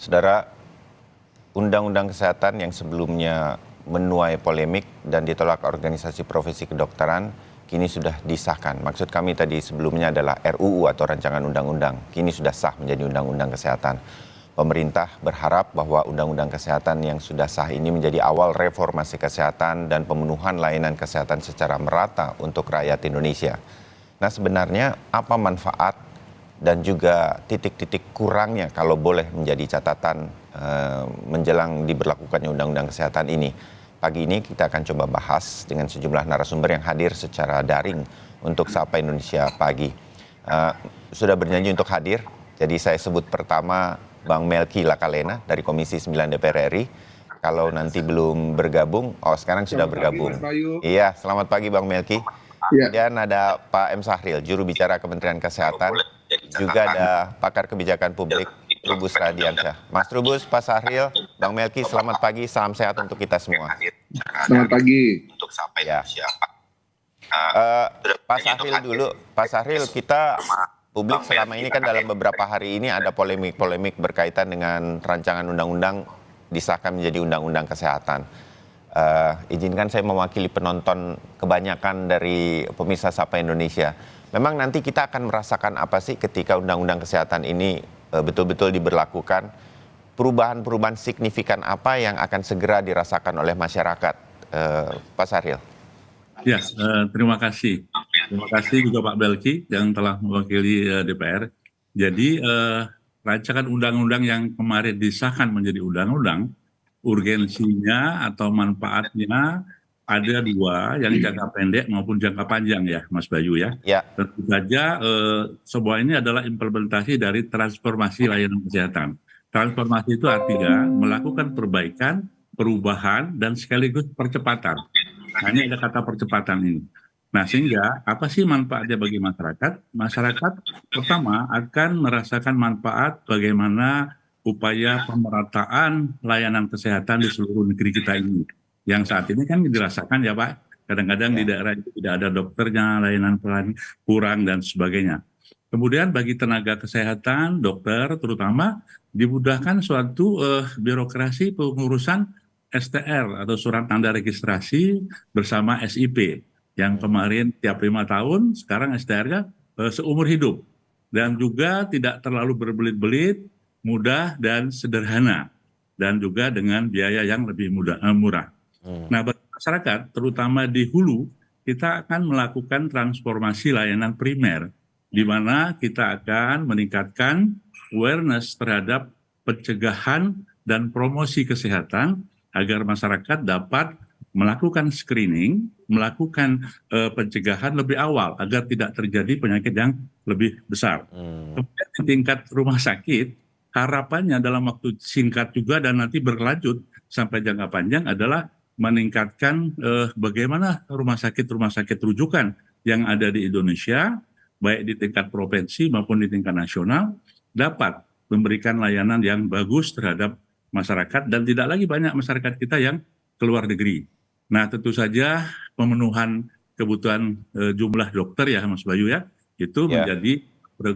Saudara, Undang-Undang Kesehatan yang sebelumnya menuai polemik dan ditolak organisasi profesi kedokteran, kini sudah disahkan. Maksud kami tadi sebelumnya adalah RUU atau Rancangan Undang-Undang, kini sudah sah menjadi Undang-Undang Kesehatan. Pemerintah berharap bahwa Undang-Undang Kesehatan yang sudah sah ini menjadi awal reformasi kesehatan dan pemenuhan layanan kesehatan secara merata untuk rakyat Indonesia. Nah, sebenarnya apa manfaat dan juga titik-titik kurangnya kalau boleh menjadi catatan menjelang diberlakukannya Undang-Undang Kesehatan ini. Pagi ini kita akan coba bahas dengan sejumlah narasumber yang hadir secara daring untuk Sapa Indonesia Pagi. Sudah berjanji untuk hadir, jadi saya sebut pertama Bang Melki Lakalena dari Komisi 9 DPR RI. Kalau nanti belum bergabung, sekarang sudah bergabung. Iya, selamat pagi Bang Melki. Kemudian ada Pak M. Sahril, juru bicara Kementerian Kesehatan. Juga ada pakar kebijakan publik, Trubus Radiansyah. Mas Trubus, Pak Sahril, Bang Melki, selamat pagi, salam sehat untuk kita semua. Selamat pagi. Ya. Pak Sahril dulu, Pak Sahril, kita publik selama ini kan dalam beberapa hari ini ada polemik-polemik berkaitan dengan rancangan undang-undang disahkan menjadi undang-undang kesehatan. Izinkan saya mewakili penonton kebanyakan dari pemirsa Sapa Indonesia. Memang nanti kita akan merasakan apa sih ketika undang-undang kesehatan ini betul-betul diberlakukan? Perubahan-perubahan signifikan apa yang akan segera dirasakan oleh masyarakat? Pak Sahril. Ya, terima kasih. Terima kasih juga Pak Belki yang telah mewakili DPR. Jadi rancangan undang-undang yang kemarin disahkan menjadi undang-undang, urgensinya atau manfaatnya ada dua, yang jangka pendek maupun jangka panjang ya, Mas Bayu ya. Ya. Tentu saja semua ini adalah implementasi dari transformasi layanan kesehatan. Transformasi itu artinya melakukan perbaikan, perubahan, dan sekaligus percepatan. Nah, ini ada kata percepatan ini. Nah, sehingga apa sih manfaatnya bagi masyarakat? Masyarakat pertama akan merasakan manfaat bagaimana upaya pemerataan layanan kesehatan di seluruh negeri kita ini. Yang saat ini kan dirasakan ya Pak, kadang-kadang di daerah itu tidak ada dokternya, layanan kurang dan sebagainya. Kemudian bagi tenaga kesehatan, dokter terutama, dimudahkan suatu birokrasi pengurusan STR atau surat tanda registrasi bersama SIP. Yang kemarin tiap 5 tahun, sekarang STR-nya seumur hidup. Dan juga tidak terlalu berbelit-belit, mudah dan sederhana. Dan juga dengan biaya yang lebih murah. Nah, bagi masyarakat, terutama di hulu, kita akan melakukan transformasi layanan primer, di mana kita akan meningkatkan awareness terhadap pencegahan dan promosi kesehatan agar masyarakat dapat melakukan screening, melakukan pencegahan lebih awal agar tidak terjadi penyakit yang lebih besar. Kemudian di tingkat rumah sakit, harapannya dalam waktu singkat juga dan nanti berlanjut sampai jangka panjang adalah meningkatkan bagaimana rumah sakit rujukan yang ada di Indonesia, baik di tingkat provinsi maupun di tingkat nasional, dapat memberikan layanan yang bagus terhadap masyarakat dan tidak lagi banyak masyarakat kita yang keluar negeri. Nah, tentu saja pemenuhan kebutuhan jumlah dokter ya Mas Bayu ya, itu menjadi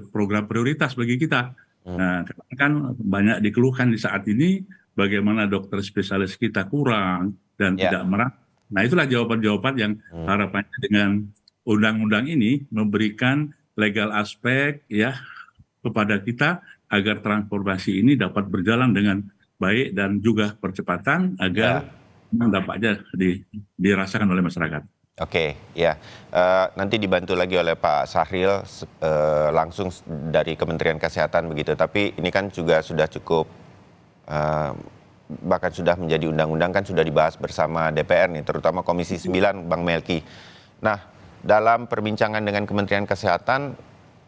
program prioritas bagi kita. Nah, kan banyak dikeluhkan di saat ini bagaimana dokter spesialis kita kurang dan tidak merata. Nah, itulah jawaban-jawaban yang harapannya dengan undang-undang ini memberikan legal aspek ya kepada kita agar transformasi ini dapat berjalan dengan baik dan juga percepatan agar dampaknya dirasakan oleh masyarakat. Oke, ya. Nanti dibantu lagi oleh Pak Sahril langsung dari Kementerian Kesehatan begitu. Tapi ini kan juga sudah cukup, bahkan sudah menjadi undang-undang kan sudah dibahas bersama DPR nih, terutama Komisi 9, Bang Melki. Nah, dalam perbincangan dengan Kementerian Kesehatan,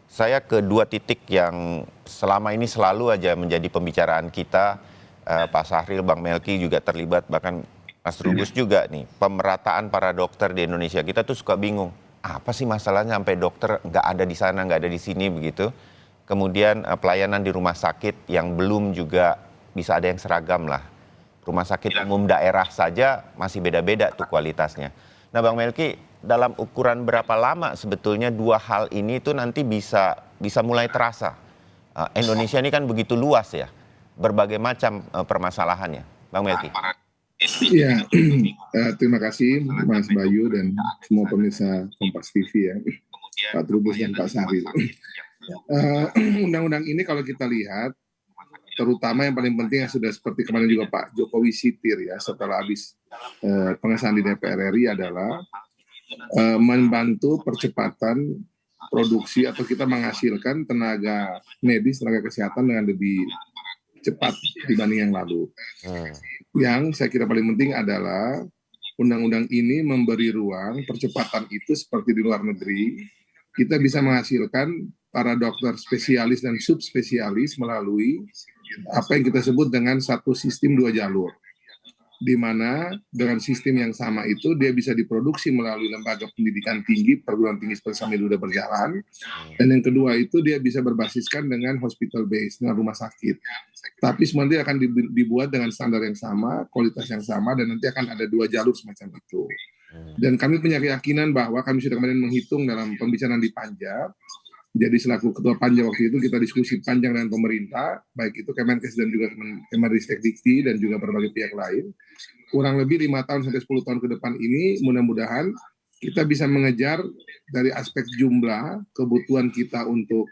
saya ke dua titik yang selama ini selalu aja menjadi pembicaraan kita. Pak Sahril, Bang Melki juga terlibat, bahkan Mas Trubus juga nih, pemerataan para dokter di Indonesia. Kita tuh suka bingung, apa sih masalahnya sampai dokter nggak ada di sana, nggak ada di sini begitu. Kemudian pelayanan di rumah sakit yang belum juga bisa ada yang seragam lah. Rumah sakit umum daerah saja masih beda-beda tuh kualitasnya. Nah Bang Melki, dalam ukuran berapa lama sebetulnya dua hal ini tuh nanti bisa mulai terasa? Indonesia ini kan begitu luas ya. berbagai macam permasalahannya, Bang Melki. Ya, terima kasih Mas Bayu dan semua pemirsa Kompas TV ya, Pak Trubus dan Pak Sari. Undang-undang ini kalau kita lihat, terutama yang paling penting yang sudah seperti kemarin juga Pak Jokowi sitir ya setelah habis pengesahan di DPR RI adalah membantu percepatan produksi atau kita menghasilkan tenaga medis, tenaga kesehatan dengan lebih cepat dibanding yang lalu. Yang saya kira paling penting adalah undang-undang ini memberi ruang percepatan itu seperti di luar negeri. Kita bisa menghasilkan para dokter spesialis dan subspesialis melalui apa yang kita sebut dengan satu sistem 2 jalur. Di mana dengan sistem yang sama itu dia bisa diproduksi melalui lembaga pendidikan tinggi, perguruan tinggi seperti sambil sudah berjalan. Dan yang kedua itu dia bisa berbasiskan dengan hospital base, dengan rumah sakit. Tapi semua nanti akan dibuat dengan standar yang sama, kualitas yang sama, dan nanti akan ada 2 jalur semacam itu. Dan kami punya keyakinan bahwa kami sudah kemarin menghitung dalam pembicaraan di Panja. Jadi selaku ketua Panja waktu itu kita diskusi panjang dengan pemerintah, baik itu Kemenkes dan juga Kemendikti dan juga berbagai pihak lain. Kurang lebih 5 tahun sampai 10 tahun ke depan ini mudah-mudahan kita bisa mengejar dari aspek jumlah kebutuhan kita untuk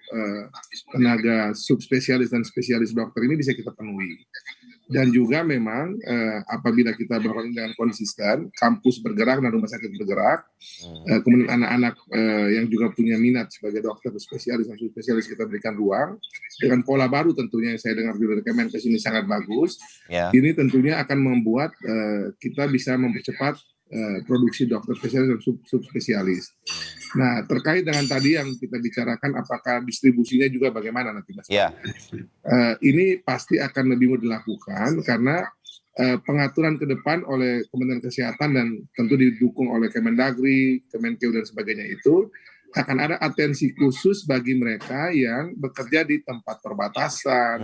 tenaga subspesialis dan spesialis dokter ini bisa kita penuhi. Dan juga memang apabila kita berkoordinasi dengan konsisten, kampus bergerak dan rumah sakit bergerak, kemudian anak-anak yang juga punya minat sebagai dokter spesialis dan subspesialis kita berikan ruang, dengan pola baru tentunya yang saya dengar dari Kemenkes ini sangat bagus, ini tentunya akan membuat kita bisa mempercepat produksi dokter spesialis dan subspesialis. Nah, terkait dengan tadi yang kita bicarakan, apakah distribusinya juga bagaimana nanti, Mas? Ini pasti akan lebih mudah dilakukan karena pengaturan ke depan oleh Kementerian Kesehatan dan tentu didukung oleh Kemendagri, Kemenkeu dan sebagainya itu akan ada atensi khusus bagi mereka yang bekerja di tempat perbatasan,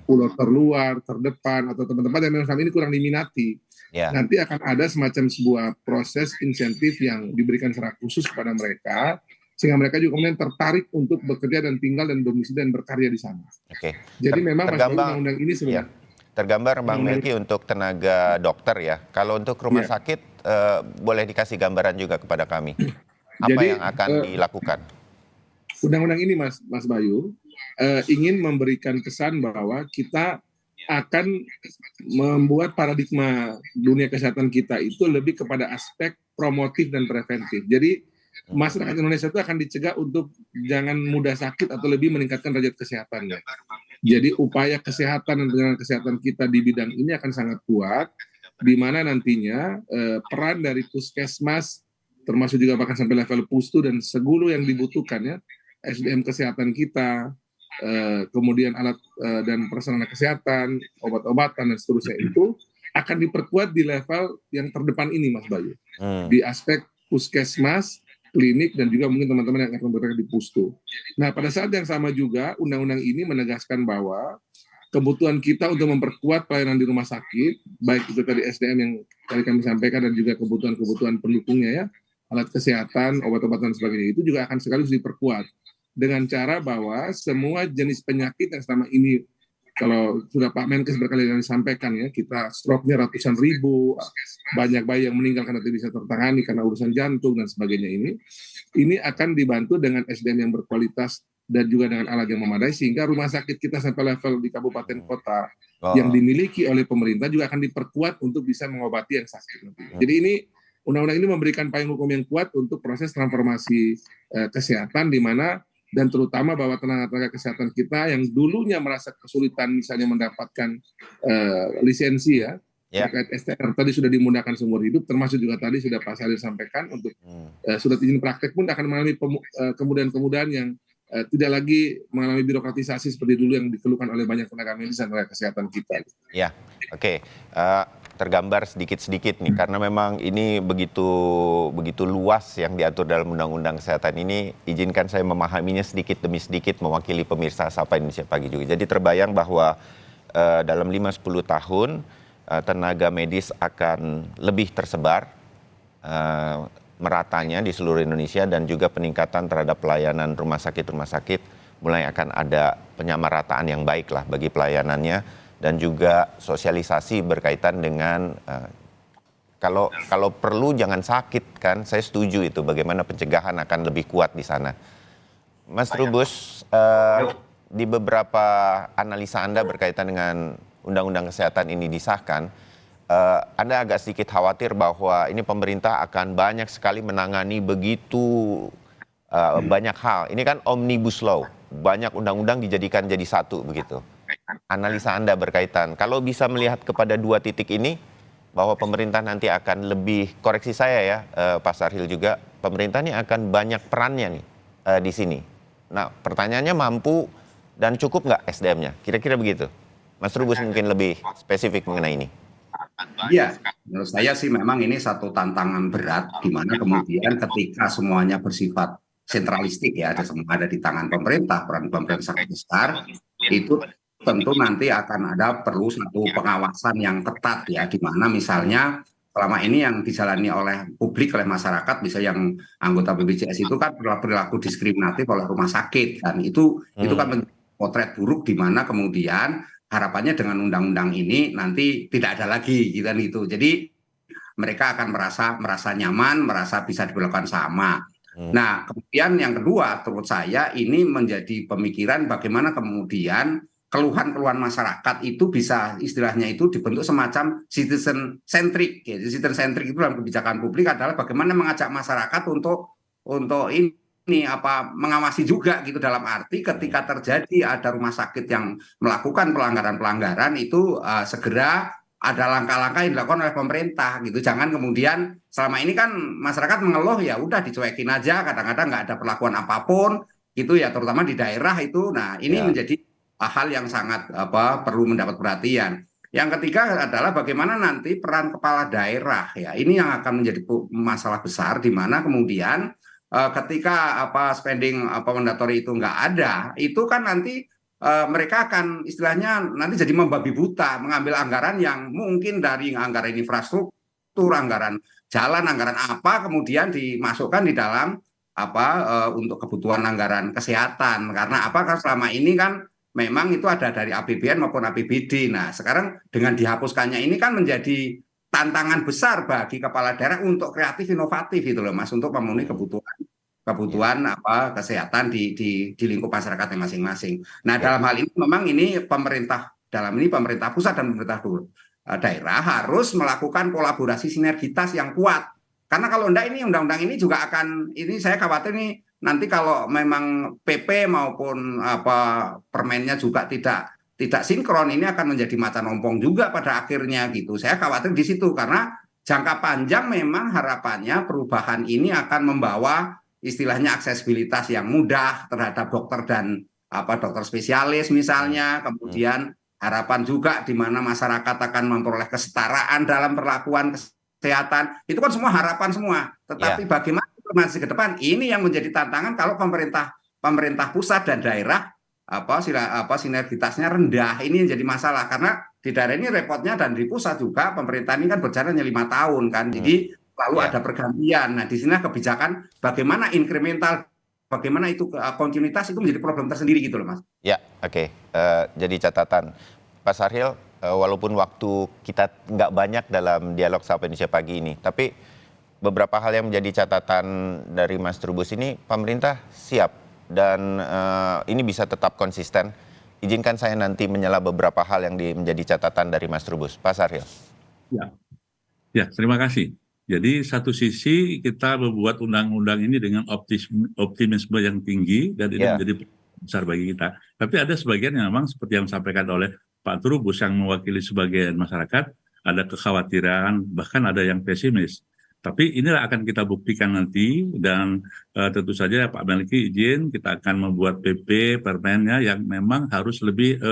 pulau terluar, terdepan, atau tempat-tempat yang memang selama ini kurang diminati. Nanti akan ada semacam sebuah proses insentif yang diberikan secara khusus kepada mereka, sehingga mereka juga kemudian tertarik untuk bekerja dan tinggal dan domisili dan berkarya di sana. Jadi memang undang-undang ini sebenarnya tergambar Bang Melki untuk tenaga dokter ya. Kalau untuk rumah sakit boleh dikasih gambaran juga kepada kami. Apa Jadi, yang akan dilakukan? Undang-undang ini Mas Bayu ingin memberikan kesan bahwa kita akan membuat paradigma dunia kesehatan kita itu lebih kepada aspek promotif dan preventif. Jadi masyarakat Indonesia itu akan dicegah untuk jangan mudah sakit atau lebih meningkatkan derajat kesehatannya. Jadi upaya kesehatan dan penanganan kesehatan kita di bidang ini akan sangat kuat, di mana nantinya peran dari puskesmas, termasuk juga bahkan sampai level pustu dan segulu yang dibutuhkan ya, SDM kesehatan kita, kemudian alat dan prasarana kesehatan, obat-obatan dan seterusnya itu akan diperkuat di level yang terdepan ini, Mas Bayu. Di aspek puskesmas, klinik, dan juga mungkin teman-teman yang akan bergerak di pustu. Nah, pada saat yang sama juga, undang-undang ini menegaskan bahwa kebutuhan kita untuk memperkuat pelayanan di rumah sakit, baik itu tadi SDM yang tadi kami sampaikan dan juga kebutuhan-kebutuhan pendukungnya ya, alat kesehatan, obat-obatan dan sebagainya, itu juga akan sekaligus diperkuat. Dengan cara bahwa semua jenis penyakit yang selama ini, kalau sudah Pak Menkes berkali-kali sampaikan ya, kita stroke-nya ratusan ribu, banyak bayi yang meninggal karena tidak bisa tertangani karena urusan jantung dan sebagainya ini akan dibantu dengan SDM yang berkualitas dan juga dengan alat yang memadai, sehingga rumah sakit kita sampai level di kabupaten kota yang dimiliki oleh pemerintah juga akan diperkuat untuk bisa mengobati yang sakit. Jadi ini undang-undang ini memberikan payung hukum yang kuat untuk proses transformasi kesehatan, di mana dan terutama bahwa tenaga kesehatan kita yang dulunya merasa kesulitan misalnya mendapatkan lisensi ya, terkait STR tadi sudah dimudahkan seumur hidup, termasuk juga tadi sudah Pak Salir sampaikan untuk surat izin praktek pun akan mengalami kemudahan-kemudahan yang tidak lagi mengalami birokratisasi seperti dulu yang dikeluhkan oleh banyak tenaga medis dan tenaga kesehatan kita. Ya, oke. Tergambar sedikit-sedikit nih, karena memang ini begitu luas yang diatur dalam Undang-Undang Kesehatan ini. Izinkan saya memahaminya sedikit demi sedikit mewakili pemirsa Sapa Indonesia Pagi juga. Jadi terbayang bahwa dalam 5-10 tahun tenaga medis akan lebih tersebar meratanya di seluruh Indonesia, dan juga peningkatan terhadap pelayanan rumah sakit mulai akan ada penyamarataan yang baik lah bagi pelayanannya. dan juga sosialisasi berkaitan dengan kalau perlu jangan sakit kan, saya setuju itu, bagaimana pencegahan akan lebih kuat di sana. Mas Trubus, di beberapa analisa Anda berkaitan dengan Undang-Undang Kesehatan ini disahkan, Anda agak sedikit khawatir bahwa ini pemerintah akan banyak sekali menangani begitu banyak hal. Ini kan omnibus law, banyak undang-undang dijadikan jadi satu begitu. Analisa Anda berkaitan, kalau bisa melihat kepada dua titik ini, bahwa pemerintah nanti akan lebih, koreksi saya ya Pak Sarhil juga, pemerintah ini akan banyak perannya nih di sini. Nah pertanyaannya, mampu dan cukup nggak SDM-nya? Kira-kira begitu. Mas Trubus mungkin lebih spesifik mengenai ini. Iya, menurut saya sih memang ini satu tantangan berat, di mana kemudian ketika semuanya bersifat sentralistik ya, ada di tangan pemerintah, peran pemerintah sangat besar, itu tentu nanti akan ada perlu satu pengawasan yang ketat ya, di mana misalnya selama ini yang dijalani oleh publik, oleh masyarakat, bisa yang anggota BPJS itu kan perilaku diskriminatif oleh rumah sakit, dan itu kan potret buruk, di mana kemudian harapannya dengan undang-undang ini nanti tidak ada lagi gitu kan itu. Jadi mereka akan merasa nyaman, merasa bisa diperlakukan sama. Nah, kemudian yang kedua, menurut saya ini menjadi pemikiran bagaimana kemudian keluhan-keluhan masyarakat itu bisa istilahnya itu dibentuk semacam citizen centric. Ya. Citizen centric itu dalam kebijakan publik adalah bagaimana mengajak masyarakat untuk ini mengawasi juga gitu, dalam arti ketika terjadi ada rumah sakit yang melakukan pelanggaran-pelanggaran itu segera ada langkah-langkah yang dilakukan oleh pemerintah gitu. Jangan kemudian selama ini kan masyarakat mengeluh ya udah dicuekin aja, kadang-kadang nggak ada perlakuan apapun gitu ya, terutama di daerah itu. Nah, ini menjadi hal yang sangat perlu mendapat perhatian. Yang ketiga adalah bagaimana nanti peran kepala daerah ya. Ini yang akan menjadi masalah besar, di mana kemudian ketika spending mandatory itu nggak ada, itu kan nanti mereka akan istilahnya nanti jadi membabi buta, mengambil anggaran yang mungkin dari anggaran infrastruktur, anggaran jalan, anggaran apa, kemudian dimasukkan di dalam untuk kebutuhan anggaran kesehatan. Karena karena selama ini kan memang itu ada dari APBN maupun APBD. Nah, sekarang dengan dihapuskannya ini kan menjadi tantangan besar bagi kepala daerah untuk kreatif inovatif itu loh Mas, untuk memenuhi kebutuhan kesehatan di lingkup masyarakat yang masing-masing. Nah, dalam hal ini memang ini pemerintah pusat dan pemerintah daerah harus melakukan kolaborasi sinergitas yang kuat. Karena kalau enggak, ini undang-undang ini juga akan, ini saya khawatir nih nanti kalau memang PP maupun permennya juga tidak sinkron, ini akan menjadi macan ompong juga pada akhirnya gitu. Saya khawatir di situ, karena jangka panjang memang harapannya perubahan ini akan membawa istilahnya aksesibilitas yang mudah terhadap dokter dan dokter spesialis misalnya. Kemudian harapan juga di mana masyarakat akan memperoleh kesetaraan dalam perlakuan kesehatan. Itu kan semua harapan semua. Tetapi bagaimana masih ke depan, ini yang menjadi tantangan kalau pemerintah pusat dan daerah sinergitasnya rendah. Ini yang jadi masalah, karena di daerah ini repotnya, dan di pusat juga pemerintah ini kan berjalan 5 tahun kan. Jadi lalu ada pergantian. Nah, di sini kebijakan bagaimana inkremental, bagaimana itu kontinuitas itu menjadi problem tersendiri gitu loh Mas. Ya, oke. Jadi catatan Pak Sarhil, walaupun waktu kita nggak banyak dalam dialog Sapa Indonesia pagi ini, tapi beberapa hal yang menjadi catatan dari Mas Trubus ini, pemerintah siap dan ini bisa tetap konsisten. Izinkan saya nanti menyela beberapa hal yang menjadi catatan dari Mas Trubus. Pak Sarhil. Ya, terima kasih. Jadi satu sisi kita membuat undang-undang ini dengan optimisme yang tinggi, dan ini menjadi besar bagi kita. Tapi ada sebagian yang memang seperti yang disampaikan oleh Pak Trubus yang mewakili sebagian masyarakat, ada kekhawatiran, bahkan ada yang pesimis. Tapi inilah akan kita buktikan nanti, dan tentu saja Pak Melki izin kita akan membuat PP permennya yang memang harus lebih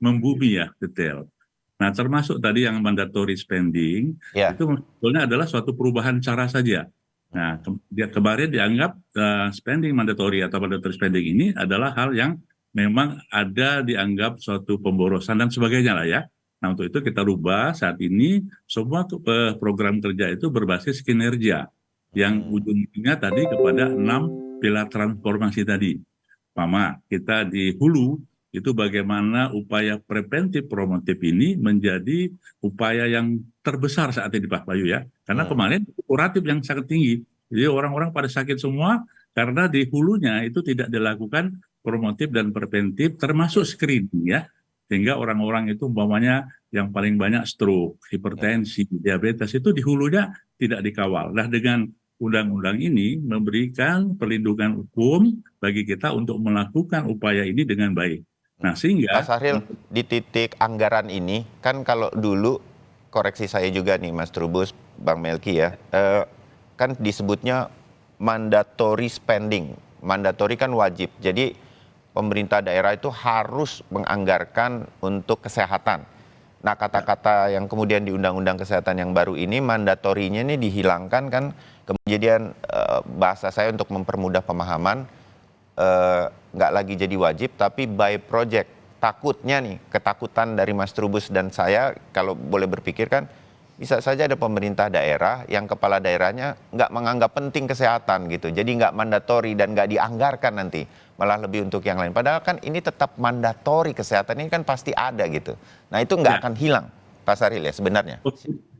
membumi ya, detail. Nah, termasuk tadi yang mandatory spending, itu sebetulnya adalah suatu perubahan cara saja. Nah, kemarin dianggap spending mandatory atau mandatory spending ini adalah hal yang memang ada dianggap suatu pemborosan dan sebagainya lah ya. Nah, untuk itu kita rubah saat ini semua program kerja itu berbasis kinerja yang ujungnya tadi kepada 6 pilar transformasi tadi. Kita di hulu itu bagaimana upaya preventif promotif ini menjadi upaya yang terbesar saat ini Pak Bayu ya. Karena kemarin kuratif yang sangat tinggi. Jadi orang-orang pada sakit semua karena di hulunya itu tidak dilakukan promotif dan preventif termasuk screening ya. Sehingga orang-orang itu umpamanya yang paling banyak stroke, hipertensi, diabetes itu di hulunya tidak dikawal. Nah dengan undang-undang ini memberikan perlindungan hukum bagi kita untuk melakukan upaya ini dengan baik. Nah, Pak sehingga Sahril, di titik anggaran ini, kan kalau dulu, koreksi saya juga nih Mas Trubus, Bang Melki ya, kan disebutnya mandatory spending. Mandatory kan wajib, jadi pemerintah daerah itu harus menganggarkan untuk kesehatan. Nah, kata-kata yang kemudian di Undang-Undang Kesehatan yang baru ini, mandatorinya ini dihilangkan kan, kemudian bahasa saya untuk mempermudah pemahaman, nggak lagi jadi wajib, tapi by project. Takutnya nih, ketakutan dari Mas Trubus dan saya, kalau boleh berpikir kan, bisa saja ada pemerintah daerah yang kepala daerahnya nggak menganggap penting kesehatan gitu. Jadi nggak mandatori dan nggak dianggarkan nanti. Malah lebih untuk yang lain. Padahal kan ini tetap mandatori, kesehatan ini kan pasti ada gitu. Nah itu nggak akan hilang, Pak Sahril ya sebenarnya.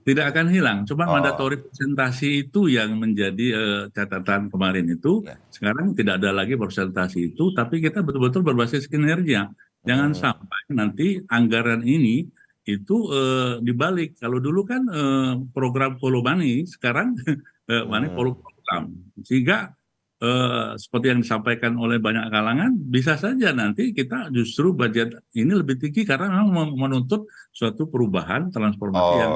tidak akan hilang. Cuma Oh. mandatory presentasi itu yang menjadi catatan kemarin itu. Ya. Sekarang tidak ada lagi presentasi itu, tapi kita betul-betul berbasis kinerja. Jangan sampai nanti anggaran ini itu dibalik. Kalau dulu kan program follow money, sekarang money follow program. Sehingga seperti yang disampaikan oleh banyak kalangan, bisa saja nanti kita justru budget ini lebih tinggi karena memang menuntut suatu perubahan transformasi yang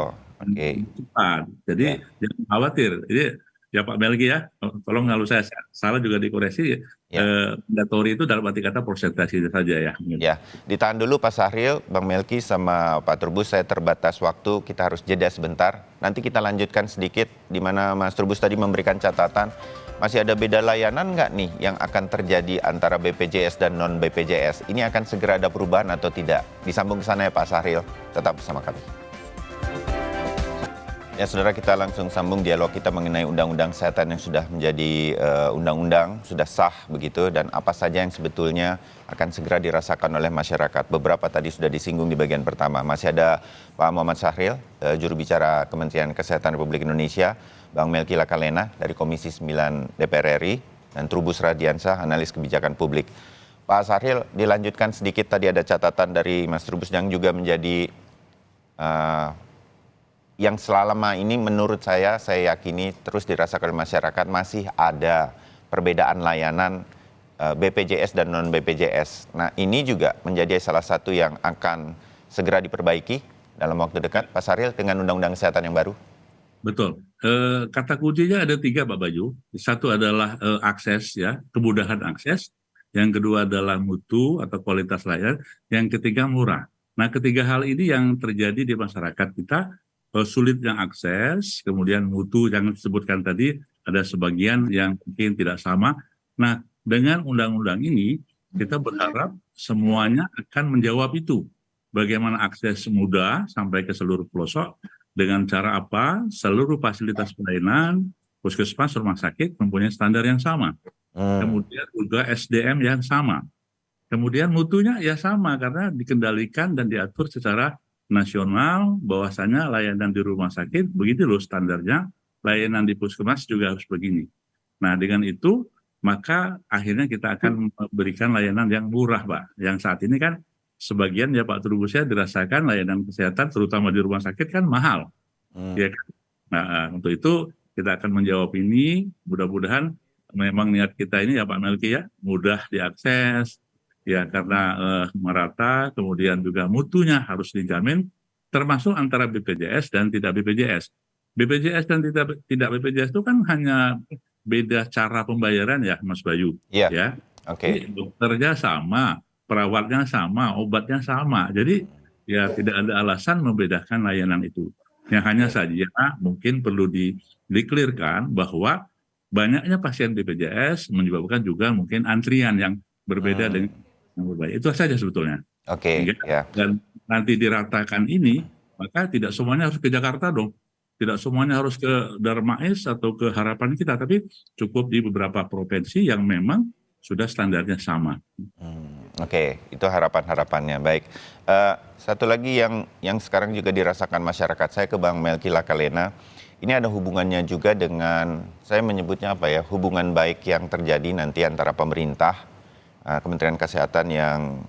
cepat. Jadi jangan khawatir. Jadi ya Pak Melki ya, tolong kalau saya salah juga dikoreksi. Mandatory itu dalam arti kata persentase saja ya. Ya, ditahan dulu Pak Sahril, Bang Melki sama Pak Trubus, saya terbatas waktu, kita harus jeda sebentar. Nanti kita lanjutkan sedikit, di mana Mas Trubus tadi memberikan catatan, masih ada beda layanan nggak nih yang akan terjadi antara BPJS dan non-BPJS? Ini akan segera ada perubahan atau tidak? Disambung ke sana ya Pak Sahril, tetap bersama kami. Ya saudara, kita langsung sambung dialog kita mengenai undang-undang kesehatan yang sudah menjadi undang-undang, sudah sah begitu, dan apa saja yang sebetulnya akan segera dirasakan oleh masyarakat. Beberapa tadi sudah disinggung di bagian pertama. Masih ada Pak Muhammad Sahril, juru bicara Kementerian Kesehatan Republik Indonesia, Bang Melki Lakalena dari Komisi 9 DPR RI, dan Trubus Radiansah, analis kebijakan publik. Pak Sahril, dilanjutkan sedikit, tadi ada catatan dari Mas Trubus yang juga menjadi yang selama ini menurut saya yakini terus dirasakan oleh masyarakat, masih ada perbedaan layanan BPJS dan non-BPJS. Nah ini juga menjadi salah satu yang akan segera diperbaiki dalam waktu dekat, Pak Sahril, dengan Undang-Undang Kesehatan yang baru. Betul. Kata kuncinya ada 3 Pak Bayu. Satu adalah akses ya, kemudahan akses. Yang kedua adalah mutu atau kualitas layanan. Yang ketiga murah. Nah ketiga hal ini yang terjadi di masyarakat kita, sulitnya akses, kemudian mutu yang disebutkan tadi, ada sebagian yang mungkin tidak sama. Nah, dengan undang-undang ini, kita berharap semuanya akan menjawab itu. Bagaimana akses mudah sampai ke seluruh pelosok, dengan cara apa? Seluruh fasilitas pelayanan, puskesmas, rumah sakit mempunyai standar yang sama. Kemudian juga SDM yang sama. Kemudian mutunya ya sama, karena dikendalikan dan diatur secara nasional, bahwasanya layanan di rumah sakit begitu loh standarnya, layanan di puskesmas juga harus begini. Nah dengan itu maka akhirnya kita akan memberikan layanan yang murah Pak. Yang saat ini kan sebagian ya Pak Trubusnya dirasakan layanan kesehatan terutama di rumah sakit kan mahal. Ya kan? Nah untuk itu kita akan menjawab ini, mudah-mudahan memang niat kita ini ya Pak Melki ya, mudah diakses, ya karena merata, kemudian juga mutunya harus dijamin, termasuk antara BPJS dan tidak BPJS. BPJS dan tidak BPJS itu kan hanya beda cara pembayaran ya Mas Bayu. Ya. Oke. Dokternya sama, perawatnya sama, obatnya sama. Jadi ya tidak ada alasan membedakan layanan itu. Yang hanya saja mungkin perlu di-clearkan bahwa banyaknya pasien BPJS menyebabkan juga mungkin antrian yang berbeda dengan yang berbahaya. Itu saja sebetulnya. Dan nanti diratakan ini, maka tidak semuanya harus ke Jakarta dong. Tidak semuanya harus ke Darmais atau ke Harapan Kita, tapi cukup di beberapa provinsi yang memang sudah standarnya sama. Oke, itu harapan-harapannya. Baik, satu lagi yang sekarang juga dirasakan masyarakat, saya ke Bang Melki Lakalena. Ini ada hubungannya juga dengan, saya menyebutnya apa ya, hubungan baik yang terjadi nanti antara pemerintah, Kementerian Kesehatan yang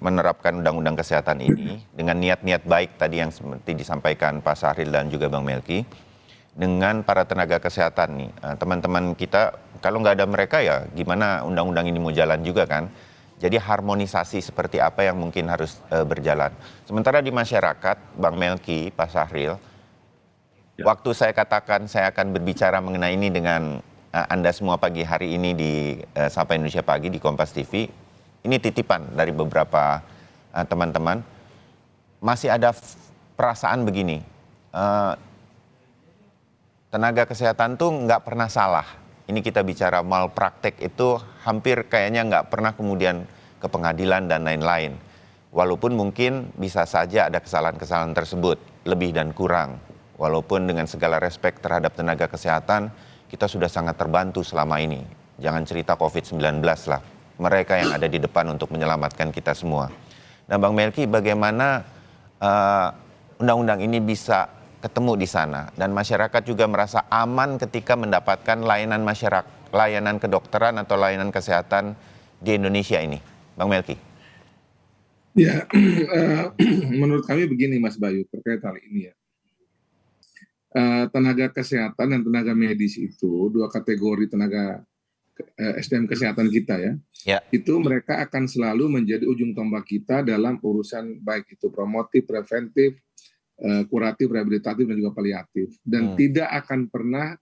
menerapkan undang-undang kesehatan ini dengan niat-niat baik tadi yang seperti disampaikan Pak Syahril dan juga Bang Melki, dengan para tenaga kesehatan nih, teman-teman kita, kalau nggak ada mereka ya gimana undang-undang ini mau jalan juga kan. Jadi harmonisasi seperti apa yang mungkin harus berjalan. Sementara di masyarakat, Bang Melki, Pak Syahril, waktu saya katakan saya akan berbicara mengenai ini dengan Anda semua pagi hari ini di Sapa Indonesia Pagi di Kompas TV, ini titipan dari beberapa teman-teman, masih ada perasaan begini, tenaga kesehatan tuh nggak pernah salah. Ini kita bicara malpraktek itu hampir kayaknya nggak pernah kemudian ke pengadilan dan lain-lain. Walaupun mungkin bisa saja ada kesalahan-kesalahan tersebut, lebih dan kurang. Walaupun dengan segala respek terhadap tenaga kesehatan, kita sudah sangat terbantu selama ini. Jangan cerita COVID-19 lah. Mereka yang ada di depan untuk menyelamatkan kita semua. Nah Bang Melki, bagaimana undang-undang ini bisa ketemu di sana dan masyarakat juga merasa aman ketika mendapatkan layanan kedokteran atau layanan kesehatan di Indonesia ini, Bang Melki? Ya, menurut kami begini Mas Bayu terkait hal ini ya. Tenaga kesehatan dan tenaga medis itu dua kategori tenaga SDM kesehatan kita ya. Itu mereka akan selalu menjadi ujung tombak kita dalam urusan baik itu promotif, preventif, kuratif, rehabilitatif dan juga paliatif. Dan tidak akan pernah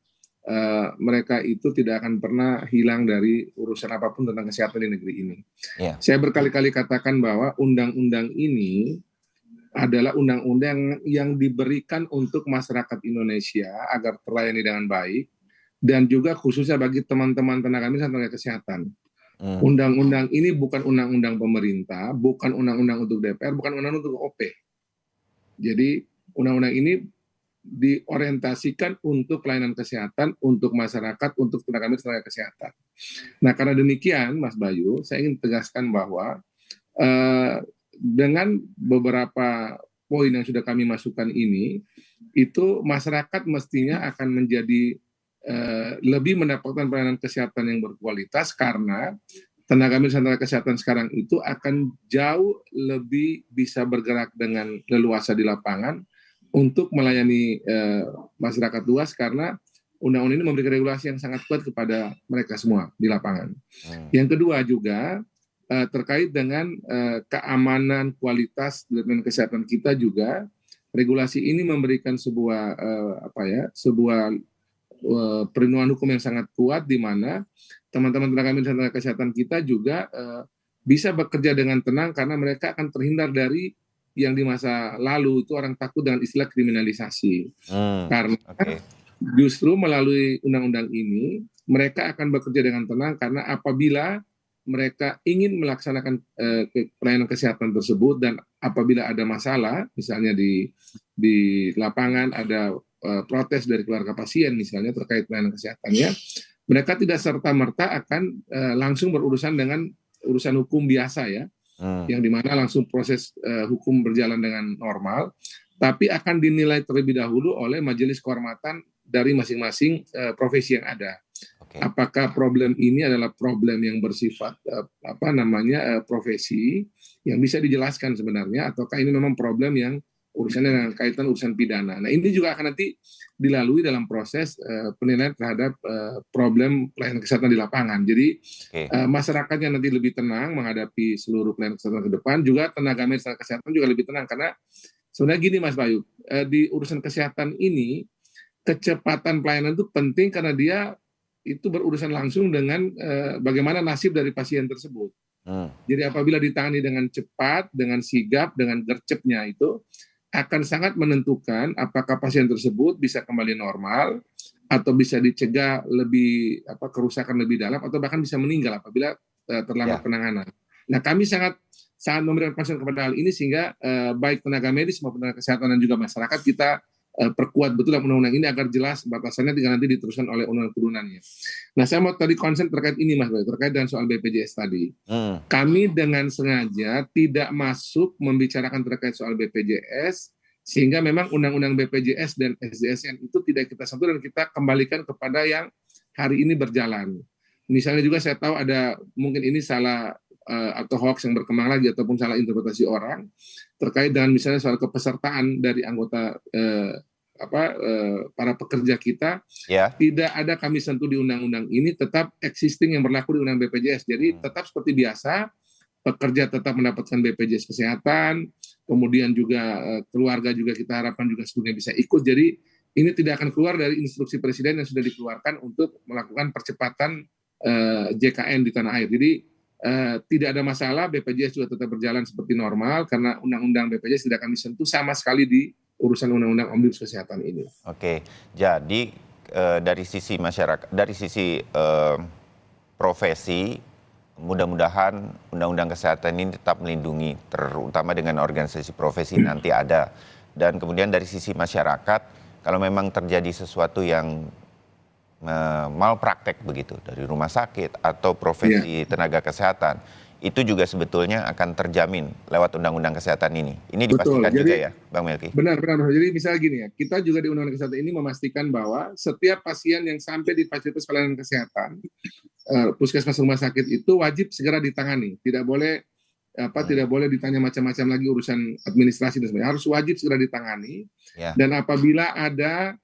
mereka itu tidak akan pernah hilang dari urusan apapun tentang kesehatan di negeri ini. Saya berkali-kali katakan bahwa undang-undang ini adalah undang-undang yang diberikan untuk masyarakat Indonesia agar terlayani dengan baik dan juga khususnya bagi teman-teman tenaga medis dan tenaga kesehatan. Undang-undang ini bukan undang-undang pemerintah, bukan undang-undang untuk DPR, bukan undang-undang untuk OP. Jadi undang-undang ini diorientasikan untuk pelayanan kesehatan, untuk masyarakat, untuk tenaga medis, tenaga kesehatan. Nah karena demikian Mas Bayu, saya ingin tegaskan bahwa dengan beberapa poin yang sudah kami masukkan ini, itu masyarakat mestinya akan menjadi lebih mendapatkan pelayanan kesehatan yang berkualitas karena tenaga medis dan tenaga kesehatan sekarang itu akan jauh lebih bisa bergerak dengan leluasa di lapangan untuk melayani masyarakat luas karena undang-undang ini memberikan regulasi yang sangat kuat kepada mereka semua di lapangan. Yang kedua juga terkait dengan keamanan kualitas dan kesehatan kita juga regulasi ini memberikan sebuah perlindungan hukum yang sangat kuat di mana teman-teman tenaga medis dan tenaga kesehatan kita juga bisa bekerja dengan tenang karena mereka akan terhindar dari yang di masa lalu itu orang takut dengan istilah kriminalisasi. Karena justru melalui undang-undang ini mereka akan bekerja dengan tenang karena apabila mereka ingin melaksanakan pelayanan kesehatan tersebut dan apabila ada masalah, misalnya di lapangan ada protes dari keluarga pasien misalnya terkait pelayanan kesehatannya, mereka tidak serta-merta akan langsung berurusan dengan urusan hukum biasa ya, yang dimana langsung proses hukum berjalan dengan normal, tapi akan dinilai terlebih dahulu oleh majelis kehormatan dari masing-masing profesi yang ada. Apakah problem ini adalah problem yang bersifat profesi yang bisa dijelaskan sebenarnya, ataukah ini memang problem yang urusannya dengan kaitan urusan pidana. Nah ini juga akan nanti dilalui dalam proses penilaian terhadap problem pelayanan kesehatan di lapangan. Jadi masyarakatnya nanti lebih tenang menghadapi seluruh pelayanan kesehatan ke depan, juga tenaga medis dan kesehatan juga lebih tenang karena sebenarnya gini Mas Bayu, di urusan kesehatan ini kecepatan pelayanan itu penting karena dia itu berurusan langsung dengan bagaimana nasib dari pasien tersebut. Jadi apabila ditangani dengan cepat, dengan sigap, dengan gercepnya itu akan sangat menentukan apakah pasien tersebut bisa kembali normal atau bisa dicegah lebih kerusakan lebih dalam atau bahkan bisa meninggal apabila terlambat penanganan. Nah kami sangat memberikan concern kepada hal ini sehingga baik tenaga medis maupun tenaga kesehatan dan juga masyarakat kita perkuat betul dalam undang-undang ini agar jelas batasannya tinggal nanti diteruskan oleh undang-undang turunannya. Nah, saya mau tadi konsen terkait ini Mas Bayu, terkait dengan soal BPJS tadi. Kami dengan sengaja tidak masuk membicarakan terkait soal BPJS, sehingga memang undang-undang BPJS dan SDSN itu tidak kita sentuh dan kita kembalikan kepada yang hari ini berjalan. Misalnya juga saya tahu ada mungkin ini salah atau hoax yang berkembang lagi ataupun salah interpretasi orang terkait dengan misalnya soal kepesertaan dari anggota para pekerja kita, tidak ada kami sentuh di undang-undang ini, tetap existing yang berlaku di undang BPJS. Jadi tetap seperti biasa, pekerja tetap mendapatkan BPJS kesehatan, kemudian juga keluarga juga kita harapkan juga seluruhnya bisa ikut. Jadi ini tidak akan keluar dari instruksi presiden yang sudah dikeluarkan untuk melakukan percepatan JKN di tanah air. Jadi tidak ada masalah, BPJS juga tetap berjalan seperti normal karena undang-undang BPJS tidak akan disentuh sama sekali di urusan undang-undang omnibus kesehatan ini. Oke, jadi dari sisi masyarakat, dari sisi profesi, mudah-mudahan undang-undang kesehatan ini tetap melindungi, terutama dengan organisasi profesi nanti ada. Dan kemudian dari sisi masyarakat, kalau memang terjadi sesuatu yang malpraktek begitu dari rumah sakit atau profesi tenaga kesehatan, itu juga sebetulnya akan terjamin lewat undang-undang kesehatan ini. Ini dipastikan juga ya, Bang Melki? Benar. Jadi misalnya gini ya, kita juga di undang-undang kesehatan ini memastikan bahwa setiap pasien yang sampai di fasilitas pelayanan kesehatan, puskesmas rumah sakit itu wajib segera ditangani. Tidak boleh ditanya macam-macam lagi urusan administrasi dan sebagainya. Harus wajib segera ditangani. Dan apabila ada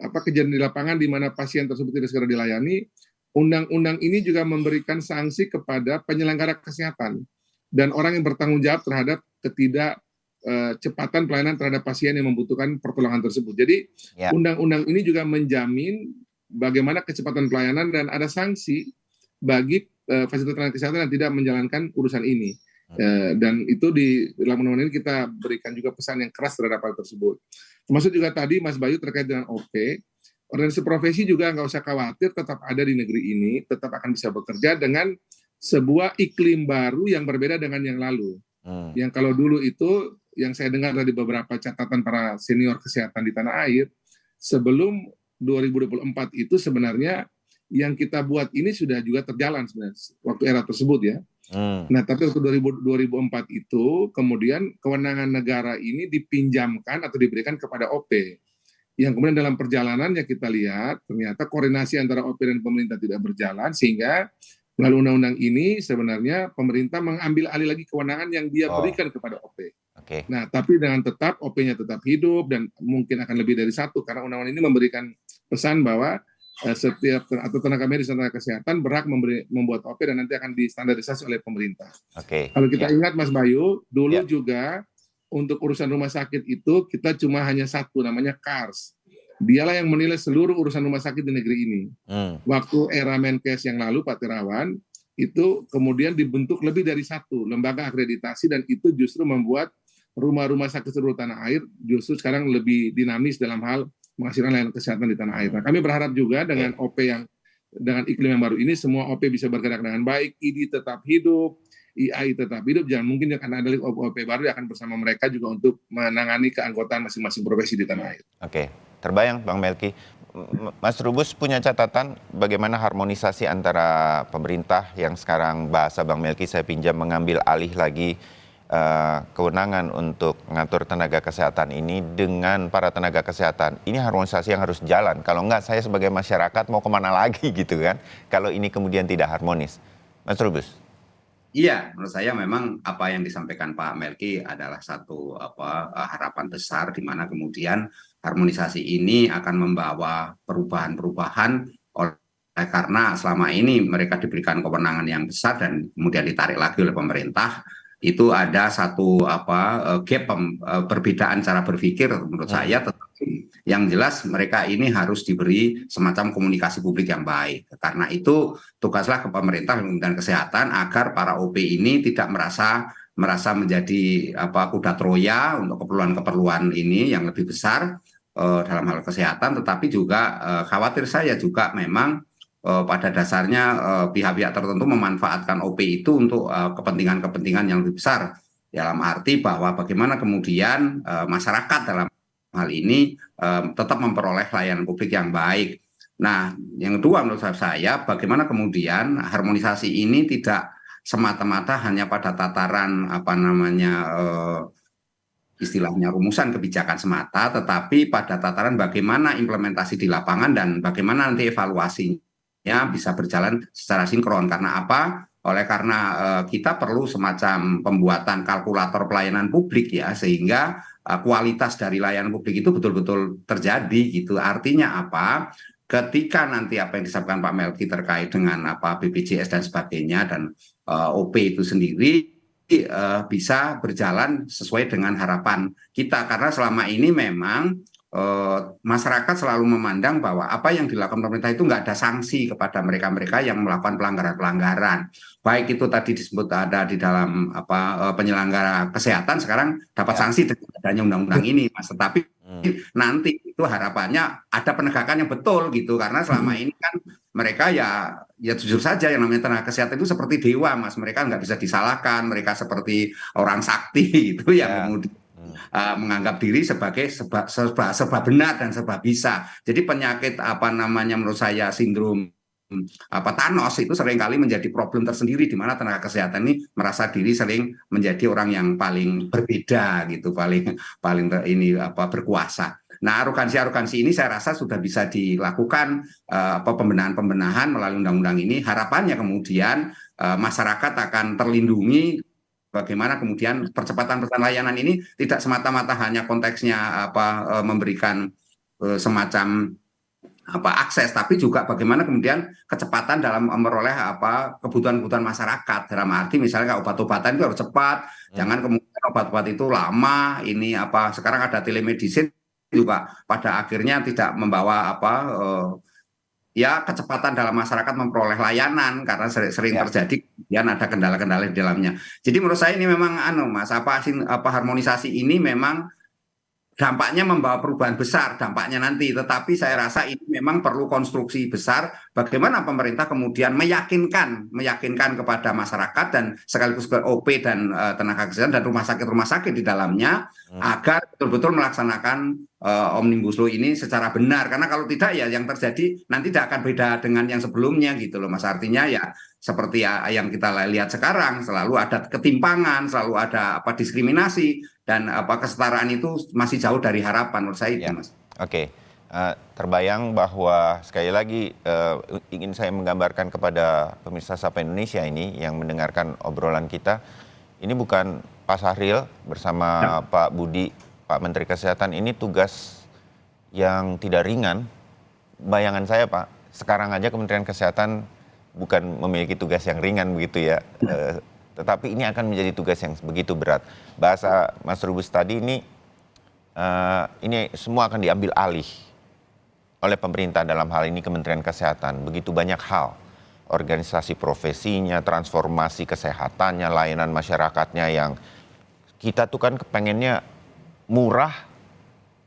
kejadian di lapangan di mana pasien tersebut tidak segera dilayani, undang-undang ini juga memberikan sanksi kepada penyelenggara kesehatan dan orang yang bertanggung jawab terhadap ketidakcepatan pelayanan terhadap pasien yang membutuhkan pertolongan tersebut. Jadi undang-undang ini juga menjamin bagaimana kecepatan pelayanan dan ada sanksi bagi fasilitas pelayanan kesehatan yang tidak menjalankan urusan ini. Dan itu di dalam undang-undang ini kita berikan juga pesan yang keras terhadap hal tersebut. Termasuk juga tadi Mas Bayu terkait dengan OP, organisasi profesi juga nggak usah khawatir, tetap ada di negeri ini, tetap akan bisa bekerja dengan sebuah iklim baru yang berbeda dengan yang lalu. Yang kalau dulu itu, yang saya dengar dari beberapa catatan para senior kesehatan di tanah air, sebelum 2024 itu sebenarnya yang kita buat ini sudah juga terjalan sebenarnya, waktu era tersebut ya. Nah, tapi waktu 2004 itu, kemudian kewenangan negara ini dipinjamkan atau diberikan kepada OP. Yang kemudian dalam perjalanannya kita lihat, ternyata koordinasi antara OP dan pemerintah tidak berjalan, sehingga melalui undang-undang ini sebenarnya pemerintah mengambil alih lagi kewenangan yang dia berikan kepada OP. Nah, tapi dengan tetap OP-nya tetap hidup dan mungkin akan lebih dari satu, karena undang-undang ini memberikan pesan bahwa setiap atau tenaga medis dan tenaga kesehatan berhak membuat OP dan nanti akan distandarisasi oleh pemerintah. Kalau kita ingat Mas Bayu, dulu juga untuk urusan rumah sakit itu kita cuma hanya satu, namanya KARS. Dialah yang menilai seluruh urusan rumah sakit di negeri ini. Waktu era Menkes yang lalu, Pak Terawan, itu kemudian dibentuk lebih dari satu lembaga akreditasi dan itu justru membuat rumah-rumah sakit seluruh tanah air justru sekarang lebih dinamis dalam hal menghasilkan layanan kesehatan di tanah air. Nah, kami berharap juga dengan OP yang dengan iklim yang baru ini semua OP bisa bergerak dengan baik, ID tetap hidup, IAI tetap hidup, jangan mungkin akan ada OP baru yang akan bersama mereka juga untuk menangani keanggotaan masing-masing profesi di tanah air. Terbayang Bang Melki. Mas Trubus punya catatan bagaimana harmonisasi antara pemerintah yang sekarang bahasa Bang Melki saya pinjam mengambil alih lagi kewenangan untuk mengatur tenaga kesehatan ini dengan para tenaga kesehatan. Ini harmonisasi yang harus jalan. Kalau enggak, saya sebagai masyarakat mau kemana lagi gitu kan, kalau ini kemudian tidak harmonis. Mas Trubus. Iya, menurut saya memang apa yang disampaikan Pak Melki adalah satu harapan besar di mana kemudian harmonisasi ini akan membawa perubahan-perubahan karena selama ini mereka diberikan kewenangan yang besar dan kemudian ditarik lagi oleh pemerintah. Itu ada satu gap perbedaan cara berpikir menurut saya, tetapi yang jelas mereka ini harus diberi semacam komunikasi publik yang baik. Karena itu tugaslah ke pemerintah dan kesehatan agar para OP ini tidak merasa menjadi kuda Troya untuk keperluan-keperluan ini yang lebih besar dalam hal kesehatan, tetapi juga khawatir saya juga memang pada dasarnya pihak-pihak tertentu memanfaatkan OP itu untuk kepentingan-kepentingan yang lebih besar, dalam arti bahwa bagaimana kemudian masyarakat dalam hal ini tetap memperoleh layanan publik yang baik. Nah, yang kedua menurut saya, bagaimana kemudian harmonisasi ini tidak semata-mata hanya pada tataran istilahnya rumusan kebijakan semata, tetapi pada tataran bagaimana implementasi di lapangan dan bagaimana nanti evaluasinya bisa berjalan secara sinkron. Karena apa? Karena kita perlu semacam pembuatan kalkulator pelayanan publik ya, sehingga kualitas dari layanan publik itu betul-betul terjadi gitu. Artinya apa? Ketika nanti apa yang disampaikan Pak Melki terkait dengan BPJS dan sebagainya dan OP itu sendiri bisa berjalan sesuai dengan harapan kita, karena selama ini memang masyarakat selalu memandang bahwa apa yang dilakukan pemerintah itu nggak ada sanksi kepada mereka-mereka yang melakukan pelanggaran-pelanggaran, baik itu tadi disebut ada di dalam penyelenggara kesehatan sekarang dapat sanksi dengan adanya undang-undang ini, Mas. Tetapi nanti itu harapannya ada penegakan yang betul gitu, karena selama ini kan mereka ya jujur saja yang namanya tenaga kesehatan itu seperti dewa, Mas. Mereka nggak bisa disalahkan, mereka seperti orang sakti itu yang kemudian menganggap diri sebagai serba benar dan serba bisa. Jadi penyakit menurut saya sindrom Thanos itu seringkali menjadi problem tersendiri, di mana tenaga kesehatan ini merasa diri sering menjadi orang yang paling berbeda gitu, paling berkuasa. Nah, arogansi ini saya rasa sudah bisa dilakukan pembenahan melalui undang-undang ini. Harapannya kemudian masyarakat akan terlindungi. Bagaimana kemudian percepatan layanan ini tidak semata-mata hanya konteksnya memberikan semacam akses, tapi juga bagaimana kemudian kecepatan dalam memperoleh kebutuhan-kebutuhan masyarakat. Dalam arti misalnya obat-obatan itu harus cepat, jangan kemudian obat-obat itu lama. Ini sekarang ada telemedicine juga pada akhirnya tidak membawa kecepatan dalam masyarakat memperoleh layanan, karena sering terjadi kemudian ada kendala-kendala di dalamnya. Jadi menurut saya ini memang Mas, harmonisasi ini memang dampaknya membawa perubahan besar dampaknya nanti, tetapi saya rasa ini memang perlu konstruksi besar bagaimana pemerintah kemudian meyakinkan kepada masyarakat dan sekaligus ke OP dan tenaga kesehatan dan rumah sakit di dalamnya agar betul-betul melaksanakan Omnibus Law ini secara benar, karena kalau tidak ya yang terjadi nanti tidak akan beda dengan yang sebelumnya gitu loh, Mas. Artinya ya seperti yang kita lihat sekarang, selalu ada ketimpangan, selalu ada diskriminasi, dan kesetaraan itu masih jauh dari harapan menurut saya itu, Mas. Oke. Terbayang bahwa sekali lagi ingin saya menggambarkan kepada pemirsa Sapa Indonesia ini yang mendengarkan obrolan kita, ini bukan Pak Syahril bersama Pak Budi, Pak Menteri Kesehatan, ini tugas yang tidak ringan. Bayangan saya Pak, sekarang aja Kementerian Kesehatan bukan memiliki tugas yang ringan begitu ya, tetapi ini akan menjadi tugas yang begitu berat. Bahasa Mas Rubus tadi ini semua akan diambil alih oleh pemerintah, dalam hal ini Kementerian Kesehatan. Begitu banyak hal, organisasi profesinya, transformasi kesehatannya, layanan masyarakatnya, yang kita tuh kan kepengennya murah,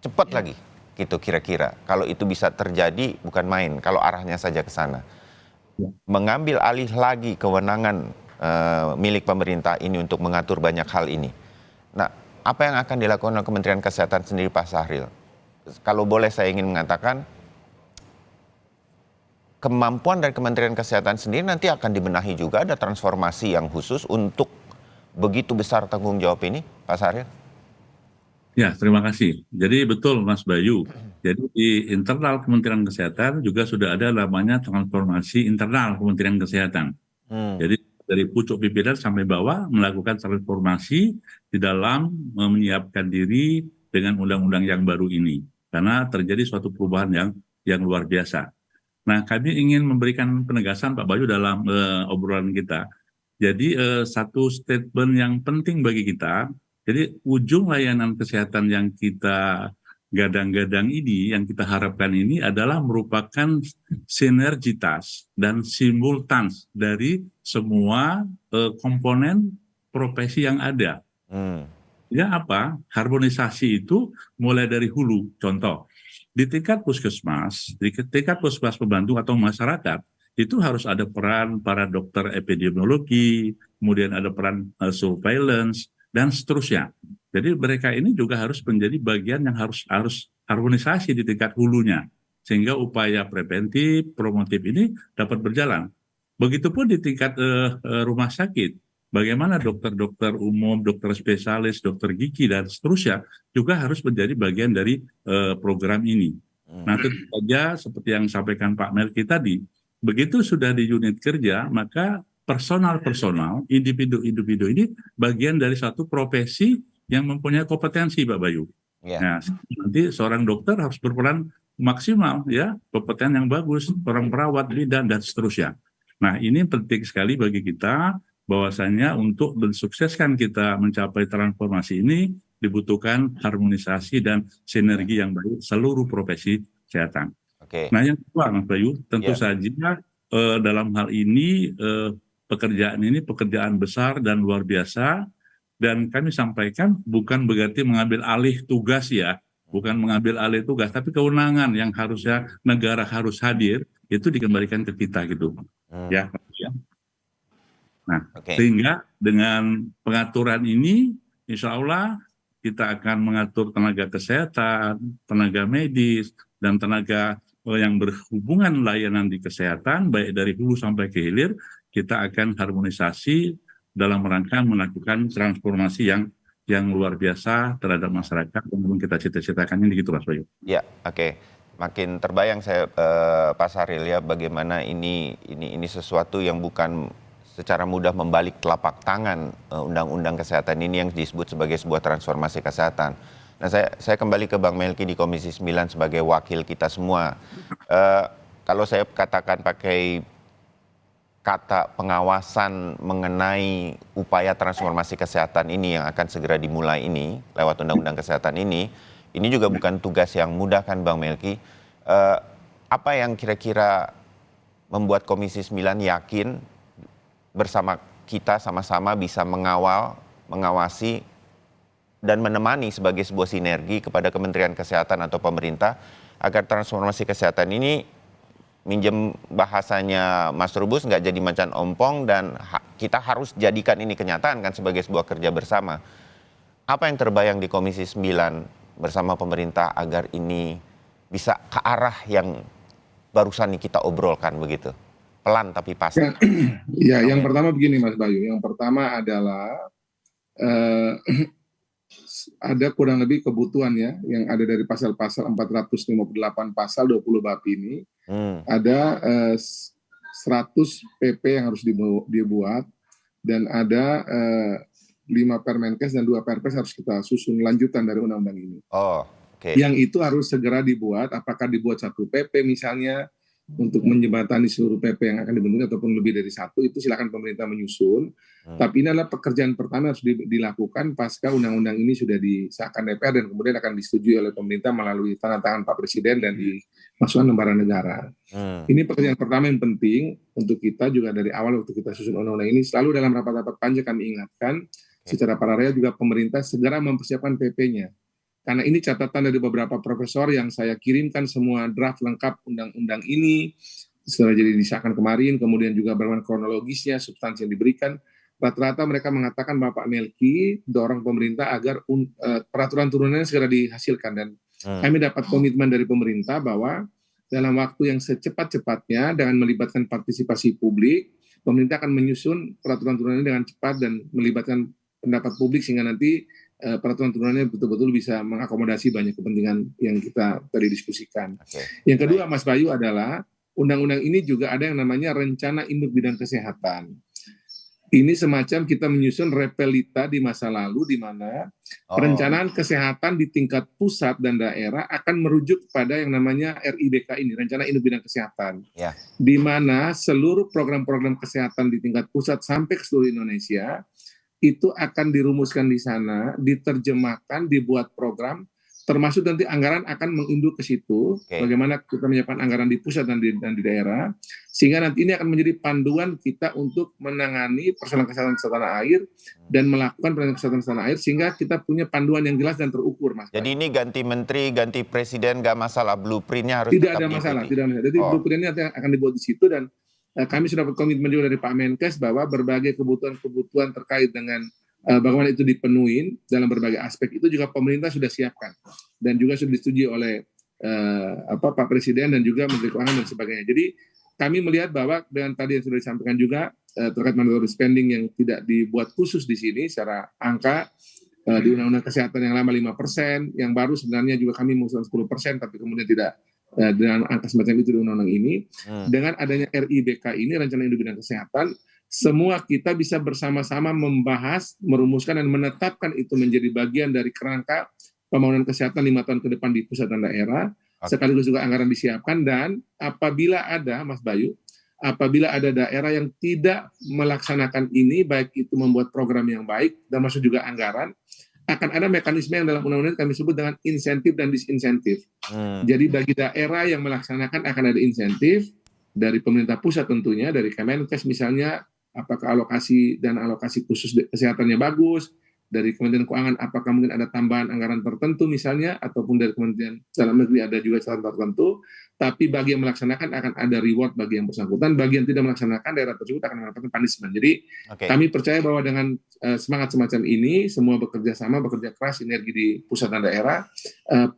cepat lagi gitu kira-kira. Kalau itu bisa terjadi bukan main, kalau arahnya saja ke sana. Mengambil alih lagi kewenangan milik pemerintah ini untuk mengatur banyak hal ini. Nah, apa yang akan dilakukan oleh Kementerian Kesehatan sendiri, Pak Syahril? Kalau boleh saya ingin mengatakan, kemampuan dari Kementerian Kesehatan sendiri nanti akan dibenahi juga, ada transformasi yang khusus untuk begitu besar tanggung jawab ini, Pak Syahril? Ya, terima kasih. Jadi betul Mas Bayu. Jadi di internal Kementerian Kesehatan juga sudah ada namanya transformasi internal Kementerian Kesehatan. Jadi dari pucuk pimpinan sampai bawah melakukan transformasi di dalam menyiapkan diri dengan undang-undang yang baru ini. Karena terjadi suatu perubahan yang luar biasa. Nah, kami ingin memberikan penegasan Pak Bayu dalam obrolan kita. Jadi satu statement yang penting bagi kita, jadi ujung layanan kesehatan yang kita gadang-gadang ini, yang kita harapkan ini adalah merupakan sinergitas dan simultans dari semua komponen profesi yang ada. Ya apa? Harmonisasi itu mulai dari hulu. Contoh, di tingkat puskesmas pembantu atau masyarakat, itu harus ada peran para dokter epidemiologi, kemudian ada peran surveillance, dan seterusnya. Jadi mereka ini juga harus menjadi bagian yang harus harmonisasi di tingkat hulunya, sehingga upaya preventif, promotif ini dapat berjalan. Begitupun di tingkat rumah sakit, bagaimana dokter-dokter umum, dokter spesialis, dokter gigi dan seterusnya juga harus menjadi bagian dari program ini. Nah, tentu saja seperti yang disampaikan Pak Melki tadi, begitu sudah di unit kerja, maka personal-personal, individu-individu ini bagian dari satu profesi yang mempunyai kompetensi, Pak Bayu. Ya. Nah, nanti seorang dokter harus berperan maksimal, ya, kompeten yang bagus, orang perawat, bidan, dan seterusnya. Nah, ini penting sekali bagi kita, bahwasanya untuk mensukseskan kita mencapai transformasi ini, dibutuhkan harmonisasi dan sinergi yang baik seluruh profesi kesehatan. Oke. Nah, yang kedua, Mas Bayu, tentu Ya. saja dalam hal ini pekerjaan ini pekerjaan besar dan luar biasa, dan kami sampaikan bukan berarti mengambil alih tugas ya, bukan mengambil alih tugas, tapi kewenangan yang harusnya negara harus hadir itu dikembalikan ke kita gitu, ya. Nah, Oke. sehingga dengan pengaturan ini, insya Allah kita akan mengatur tenaga kesehatan, tenaga medis, dan tenaga yang berhubungan layanan di kesehatan, baik dari hulu sampai ke hilir, kita akan harmonisasi dalam rangka melakukan transformasi yang luar biasa terhadap masyarakat yang kita cita-citakan ini gitu, Mas Bayu. Ya, oke. Makin terbayang saya, Pak Sahril, ya, bagaimana ini sesuatu yang bukan secara mudah membalik telapak tangan undang-undang kesehatan ini yang disebut sebagai sebuah transformasi kesehatan. Nah, saya kembali ke Bang Melki di Komisi 9 sebagai wakil kita semua. Kalau saya katakan pakai kata pengawasan mengenai upaya transformasi kesehatan ini yang akan segera dimulai ini lewat undang-undang kesehatan ini juga bukan tugas yang mudah kan, Bang Melki. Apa yang kira-kira membuat Komisi 9 yakin bersama kita sama-sama bisa mengawasi dan menemani sebagai sebuah sinergi kepada Kementerian Kesehatan atau pemerintah agar transformasi kesehatan ini, minjem bahasanya Mas Trubus, nggak jadi macan ompong dan kita harus jadikan ini kenyataan kan sebagai sebuah kerja bersama. Apa yang terbayang di Komisi 9 bersama pemerintah agar ini bisa ke arah yang barusan kita obrolkan begitu? Pelan tapi pasti. Ya, yang pertama begini Mas Bayu. Yang pertama adalah ada kurang lebih kebutuhan ya yang ada dari pasal-pasal 458 pasal 20 bab ini. Ada 100 PP yang harus dibuat dan ada 5 Permenkes dan 2 Perpres harus kita susun lanjutan dari undang-undang ini. Oh, oke. Yang itu harus segera dibuat, apakah dibuat 1 PP misalnya untuk menjembatani seluruh PP yang akan dibentuk ataupun lebih dari 1, itu silakan pemerintah menyusun. Tapi ini adalah pekerjaan pertama harus dilakukan pasca undang-undang ini sudah disahkan DPR dan kemudian akan disetujui oleh pemerintah melalui tanda tangan Pak Presiden dan dimasukkan lembaran negara. Ini pekerjaan pertama yang penting untuk kita juga dari awal waktu kita susun undang-undang ini, selalu dalam rapat-rapat panja kami ingatkan secara paralel juga pemerintah segera mempersiapkan PP-nya. Karena ini catatan dari beberapa profesor yang saya kirimkan semua draft lengkap undang-undang ini, setelah jadi disahkan kemarin, kemudian juga bagaimana kronologisnya, substansi yang diberikan. Rata-rata mereka mengatakan Bapak Melki dorong pemerintah agar peraturan turunannya segera dihasilkan. Dan kami dapat komitmen dari pemerintah bahwa dalam waktu yang secepat-cepatnya dengan melibatkan partisipasi publik, pemerintah akan menyusun peraturan turunannya dengan cepat dan melibatkan pendapat publik sehingga nanti peraturan turunannya betul-betul bisa mengakomodasi banyak kepentingan yang kita tadi diskusikan. Yang kedua, Mas Bayu, adalah undang-undang ini juga ada yang namanya rencana induk bidang kesehatan. Ini semacam kita menyusun repelita di masa lalu di mana perencanaan kesehatan di tingkat pusat dan daerah akan merujuk kepada yang namanya RIBK ini, rencana induk bidang kesehatan. Di mana seluruh program-program kesehatan di tingkat pusat sampai ke seluruh Indonesia itu akan dirumuskan di sana, diterjemahkan, dibuat program, termasuk nanti anggaran akan menginduk ke situ, bagaimana kita menyiapkan anggaran di pusat dan di daerah, sehingga nanti ini akan menjadi panduan kita untuk menangani persoalan kesehatan tanah air dan melakukan pelayanan kesehatan tanah air, sehingga kita punya panduan yang jelas dan terukur, Mas. Jadi ini ganti menteri, ganti presiden, nggak masalah, blueprintnya harus tidak ada masalah, tidak masalah. Jadi blueprintnya akan dibuat di situ dan kami sudah berkomitmen juga dari Pak Menkes bahwa berbagai kebutuhan-kebutuhan terkait dengan bagaimana itu dipenuhi dalam berbagai aspek itu juga pemerintah sudah siapkan dan juga sudah disetujui oleh Pak Presiden dan juga Menteri Keuangan dan sebagainya. Jadi kami melihat bahwa dengan tadi yang sudah disampaikan juga terkait mandatory spending yang tidak dibuat khusus di sini secara angka di Undang-Undang Kesehatan yang lama 5%, yang baru sebenarnya juga kami mengusulkan 10%, tapi kemudian tidak dengan angka semacam itu di Undang-Undang ini. Dengan adanya RIBK ini, Rencana Induk Bidang Kesehatan, semua kita bisa bersama-sama membahas, merumuskan, dan menetapkan itu menjadi bagian dari kerangka pembangunan kesehatan 5 tahun ke depan di pusat dan daerah, sekaligus juga anggaran disiapkan, dan apabila ada, Mas Bayu, apabila ada daerah yang tidak melaksanakan ini, baik itu membuat program yang baik, dan masuk juga anggaran, akan ada mekanisme yang dalam undang-undang kami sebut dengan insentif dan disinsentif. Jadi bagi daerah yang melaksanakan akan ada insentif, dari pemerintah pusat tentunya, dari Kemenkes misalnya, apakah alokasi dan alokasi khusus kesehatannya bagus, dari Kementerian Keuangan apakah mungkin ada tambahan anggaran tertentu misalnya, ataupun dari Kementerian Dalam Negeri ada juga catatan tertentu, tapi bagi yang melaksanakan akan ada reward bagi yang bersangkutan, bagi yang tidak melaksanakan daerah tersebut akan mendapatkan punishment. Jadi kami percaya bahwa dengan semangat semacam ini, semua bekerja sama, bekerja keras, sinergi di pusat dan daerah,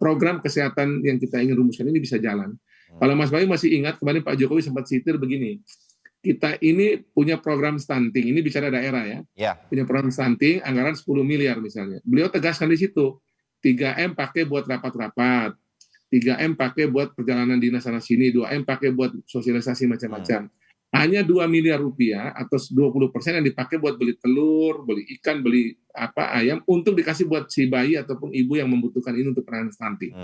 program kesehatan yang kita ingin rumuskan ini bisa jalan. Kalau Mas Bayu masih ingat, kemarin Pak Jokowi sempat sitir begini, kita ini punya program stunting, ini bicara daerah ya, punya program stunting, anggaran 10 miliar misalnya. Beliau tegaskan di situ, 3M pakai buat rapat-rapat, 3M pakai buat perjalanan dinas sana-sini, 2M pakai buat sosialisasi macam-macam. Hanya 2 miliar rupiah atau 20% yang dipakai buat beli telur, beli ikan, beli ayam, untuk dikasih buat si bayi ataupun ibu yang membutuhkan ini untuk penanganan stunting.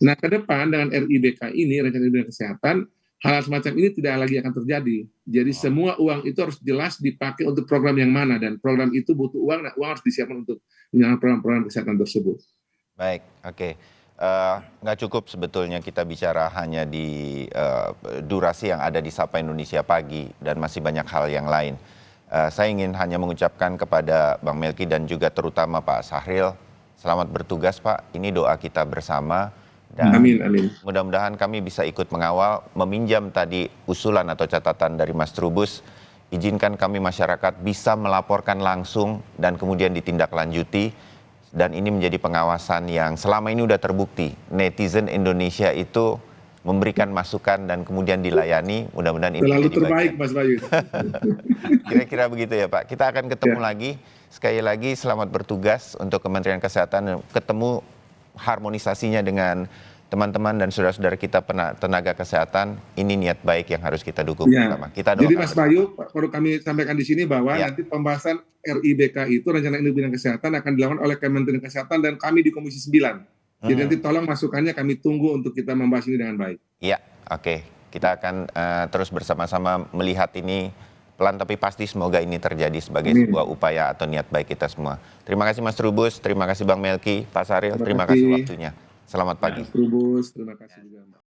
Nah, ke depan dengan RIBK ini, Rencana Induk Bidang Kesehatan, hal semacam ini tidak lagi akan terjadi. Jadi semua uang itu harus jelas dipakai untuk program yang mana, dan program itu butuh uang, dan uang harus disiapkan untuk menjalankan program-program kesehatan tersebut. Baik, oke. Nggak cukup sebetulnya kita bicara hanya di durasi yang ada di Sapa Indonesia Pagi, dan masih banyak hal yang lain. Saya ingin hanya mengucapkan kepada Bang Melki dan juga terutama Pak Sahril, selamat bertugas Pak, ini doa kita bersama. Dan Amin. mudah-mudahan kami bisa ikut mengawal, meminjam tadi usulan atau catatan dari Mas Trubus, izinkan kami masyarakat bisa melaporkan langsung dan kemudian ditindaklanjuti, dan ini menjadi pengawasan yang selama ini sudah terbukti. Netizen Indonesia itu memberikan masukan dan kemudian dilayani, mudah-mudahan ini selalu jadi terbaik bagian. Mas Bayu. Kira-kira begitu ya Pak. Kita akan ketemu lagi, sekali lagi selamat bertugas untuk Kementerian Kesehatan, ketemu harmonisasinya dengan teman-teman dan saudara-saudara kita tenaga kesehatan. Ini niat baik yang harus kita dukung bersama. Kita doakan. Jadi Mas Bayu, perlu kami sampaikan di sini bahwa nanti pembahasan RIBK itu, Rencana Induk Bidang Kesehatan, akan dilakukan oleh Kementerian Kesehatan dan kami di Komisi 9. Jadi nanti tolong masukannya kami tunggu untuk kita membahas ini dengan baik. Iya, oke. Kita akan terus bersama-sama melihat ini pelan tapi pasti, semoga ini terjadi sebagai sebuah upaya atau niat baik kita semua. Terima kasih Mas Trubus, terima kasih Bang Melki, Pak Sahril, terima kasih waktunya. Selamat pagi. Mas Trubus, terima kasih juga.